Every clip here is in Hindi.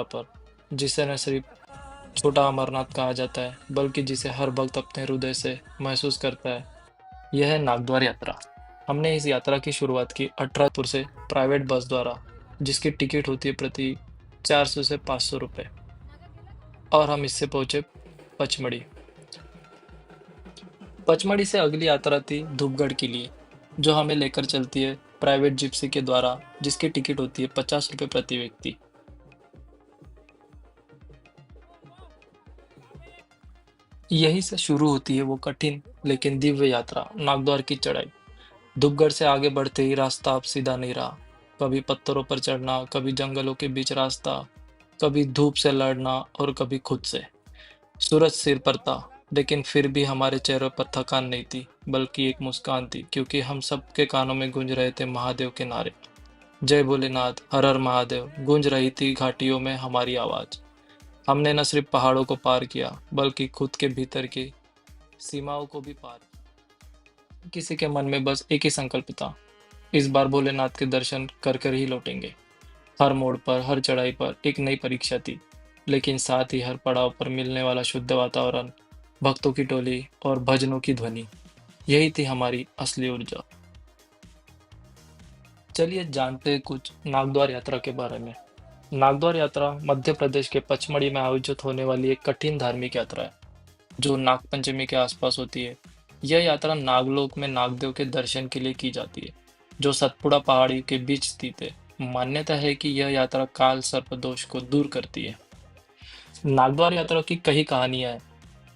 यात्रा पर, जिसे न सिर्फ छोटा अमरनाथ कहा जाता है, बल्कि जिसे हर भक्त अपने हृदय से महसूस करता है, यह है नागद्वार यात्रा। हमने इस यात्रा की शुरुआत की 18 से प्राइवेट बस द्वारा, जिसकी टिकट होती है प्रति 400 से 500 रुपये, और हम इससे पहुंचे पचमढ़ी। पचमढ़ी से अगली यात्रा थी धूपगढ़ के लिए, जो हमें लेकर चलती है प्राइवेट जिप्सी के द्वारा, जिसकी टिकट होती है 50 रुपये प्रति व्यक्ति। यहीं से शुरू होती है वो कठिन लेकिन दिव्य यात्रा, नागद्वार की चढ़ाई। धूपगढ़ से आगे बढ़ते ही रास्ता अब सीधा नहीं रहा। कभी पत्थरों पर चढ़ना, कभी जंगलों के बीच रास्ता, कभी धूप से लड़ना और कभी खुद से। सूरज सिर पर था, लेकिन फिर भी हमारे चेहरों पर थकान नहीं थी, बल्कि एक मुस्कान थी, क्योंकि हम सबके कानों में गूंज रहे थे महादेव के नारे। जय भोलेनाथ, हर हर महादेव गूंज रही थी घाटियों में हमारी आवाज। हमने न सिर्फ पहाड़ों को पार किया, बल्कि खुद के भीतर की सीमाओं को भी पार किया। किसी के मन में बस एक ही संकल्प था, इस बार भोलेनाथ के दर्शन कर कर ही लौटेंगे। हर मोड़ पर, हर चढ़ाई पर एक नई परीक्षा थी, लेकिन साथ ही हर पड़ाव पर मिलने वाला शुद्ध वातावरण, भक्तों की टोली और भजनों की ध्वनि, यही थी हमारी असली ऊर्जा। चलिए जानते हैं कुछ नागद्वार यात्रा के बारे में। नागद्वार यात्रा मध्य प्रदेश के पचमढ़ी में आयोजित होने वाली एक कठिन धार्मिक यात्रा है, जो नागपंचमी के आसपास होती है। यह यात्रा नागलोक में नागदेव के दर्शन के लिए की जाती है, जो सतपुड़ा पहाड़ी के बीच स्थित है। मान्यता है कि यह यात्रा काल सर्प दोष को दूर करती है। नागद्वार यात्रा की कई कहानियां हैं,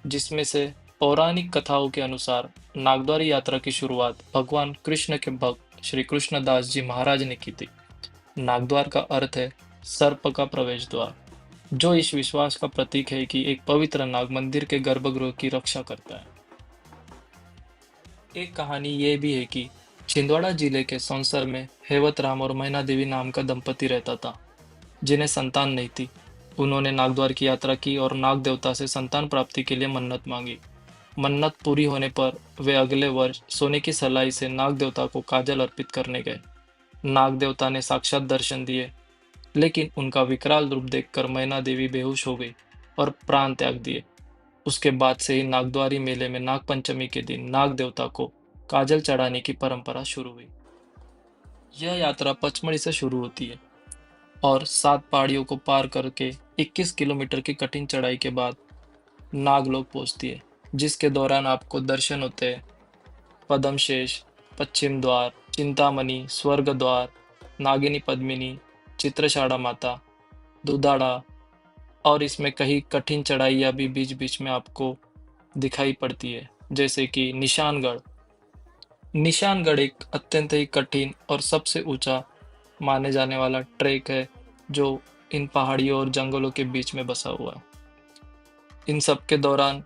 जिसमें से पौराणिक कथाओं के अनुसार नागद्वार यात्रा की शुरुआत भगवान कृष्ण के भक्त श्री कृष्णदास जी महाराज ने की थी। नागद्वार का अर्थ है सर्प का प्रवेश द्वार, जो इस विश्वास का प्रतीक है कि एक पवित्र नाग मंदिर के गर्भगृह की रक्षा करता है। एक कहानी ये भी है कि छिंदवाड़ा जिले के सौंसर में हेवत राम और मैना देवी नाम का दंपति रहता था, जिन्हें संतान नहीं थी। उन्होंने नागद्वार की यात्रा की और नाग देवता से संतान प्राप्ति के लिए मन्नत मांगी। मन्नत पूरी होने पर वे अगले वर्ष सोने की सलाई से नाग देवता को काजल अर्पित करने गए। नाग देवता ने साक्षात दर्शन दिए, लेकिन उनका विकराल रूप देखकर मैना देवी बेहोश हो गई और प्राण त्याग दिए। उसके बाद से ही नागद्वारी मेले में नागपंचमी के दिन नाग देवता को काजल चढ़ाने की परंपरा शुरू हुई। यह यात्रा पचमढ़ी से शुरू होती है और 7 पहाड़ियों को पार करके 21 किलोमीटर की कठिन चढ़ाई के बाद नागलोक पहुंचती है, जिसके दौरान आपको दर्शन होते हैं पद्मशेष, पश्चिम द्वार, चिंतामणि, स्वर्ग द्वार, नागिनी पद्मिनी, चित्रशाड़ा माता, दुधाड़ा, और इसमें कई कठिन चढ़ाइयाँ भी बीच बीच में आपको दिखाई पड़ती है, जैसे कि निशानगढ़। निशानगढ़ एक अत्यंत ही कठिन और सबसे ऊंचा माने जाने वाला ट्रैक है, जो इन पहाड़ियों और जंगलों के बीच में बसा हुआ है। इन सब के दौरान,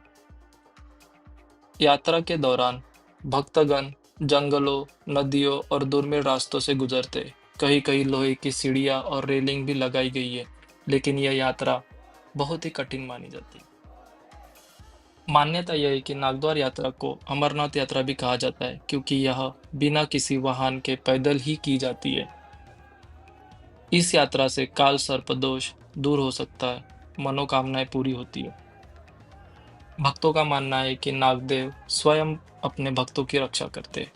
यात्रा के दौरान भक्तगण जंगलों, नदियों और दुर्मिल रास्तों से गुजरते हैं। कहीं कहीं लोहे की सीढ़ियां और रेलिंग भी लगाई गई है, लेकिन यह यात्रा बहुत ही कठिन मानी जाती है। मान्यता यह है कि नागद्वार यात्रा को अमरनाथ यात्रा भी कहा जाता है, क्योंकि यह बिना किसी वाहन के पैदल ही की जाती है। इस यात्रा से काल सर्प दोष दूर हो सकता है, मनोकामनाएं पूरी होती है। भक्तों का मानना है कि नागदेव स्वयं अपने भक्तों की रक्षा करते हैं।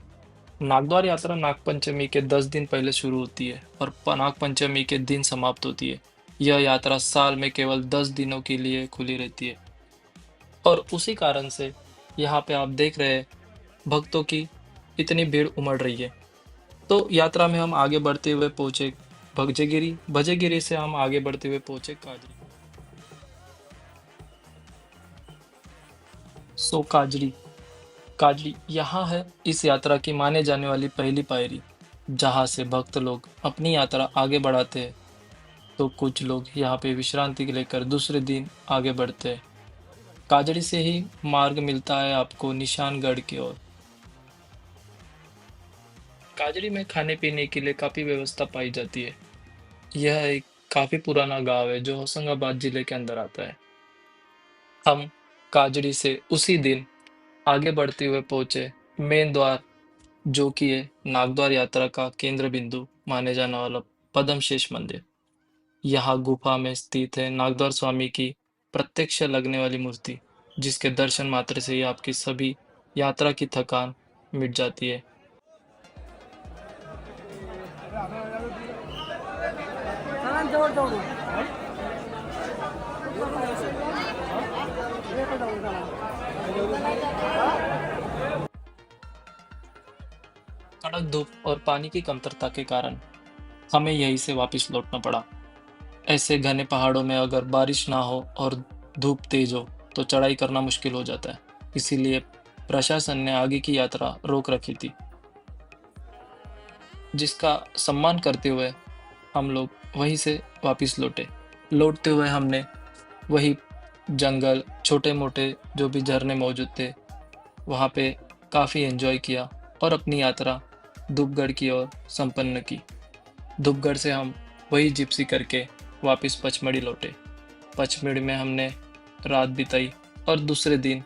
नागद्वार यात्रा नागपंचमी के 10 दिन पहले शुरू होती है और नागपंचमी के दिन समाप्त होती है। यह यात्रा साल में केवल 10 दिनों के लिए खुली रहती है, और उसी कारण से यहाँ पे आप देख रहे हैं भक्तों की इतनी भीड़ उमड़ रही है। तो यात्रा में हम आगे बढ़ते हुए पहुंचे भजगिरी। भजगिरी से हम आगे बढ़ते हुए पहुंचे काजरी। सो काजरी, काजरी यहाँ है इस यात्रा की माने जाने वाली पहली पायरी, जहाँ से भक्त लोग अपनी यात्रा आगे बढ़ाते हैं। तो कुछ लोग यहाँ पे विश्रांति लेकर दूसरे दिन आगे बढ़ते हैं। काजड़ी से ही मार्ग मिलता है आपको निशानगढ़ की ओर। काजड़ी में खाने पीने के लिए काफी व्यवस्था पाई जाती है। यह एक काफी पुराना गांव है, जो होशंगाबाद जिले के अंदर आता है। हम काजड़ी से उसी दिन आगे बढ़ते हुए पहुंचे मेन द्वार, जो कि है नागद्वार यात्रा का केंद्र बिंदु माने जाने वाला पद्मशेष मंदिर। यहाँ गुफा में स्थित है नागद्वार स्वामी की प्रत्यक्ष लगने वाली मूर्ति, जिसके दर्शन मात्र से ही आपकी सभी यात्रा की थकान मिट जाती है। कड़क धूप और पानी की कमतरता के कारण हमें यहीं से वापस लौटना पड़ा। ऐसे घने पहाड़ों में अगर बारिश ना हो और धूप तेज हो तो चढ़ाई करना मुश्किल हो जाता है। इसीलिए प्रशासन ने आगे की यात्रा रोक रखी थी, जिसका सम्मान करते हुए हम लोग वहीं से वापस लौटे। लौटते हुए हमने वही जंगल, छोटे मोटे जो भी झरने मौजूद थे, वहाँ पे काफ़ी एंजॉय किया और अपनी यात्रा धूपगढ़ की ओर संपन्न की। धूपगढ़ से हम वही जिप्सी करके वापस पचमढ़ी लौटे। पचमढ़ी में हमने रात बिताई और दूसरे दिन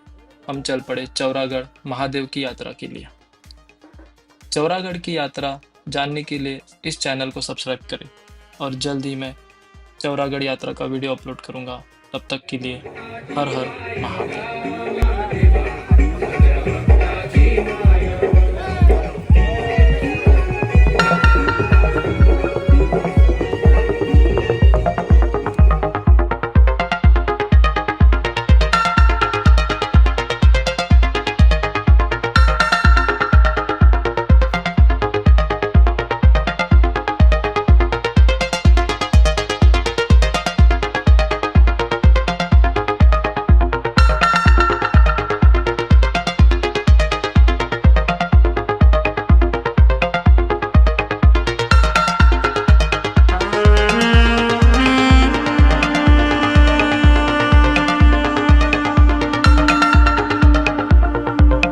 हम चल पड़े चौरागढ़ महादेव की यात्रा के लिए। चौरागढ़ की यात्रा जानने के लिए इस चैनल को सब्सक्राइब करें और जल्द ही मैं चौरागढ़ यात्रा का वीडियो अपलोड करूंगा। तब तक के लिए हर हर महादेव।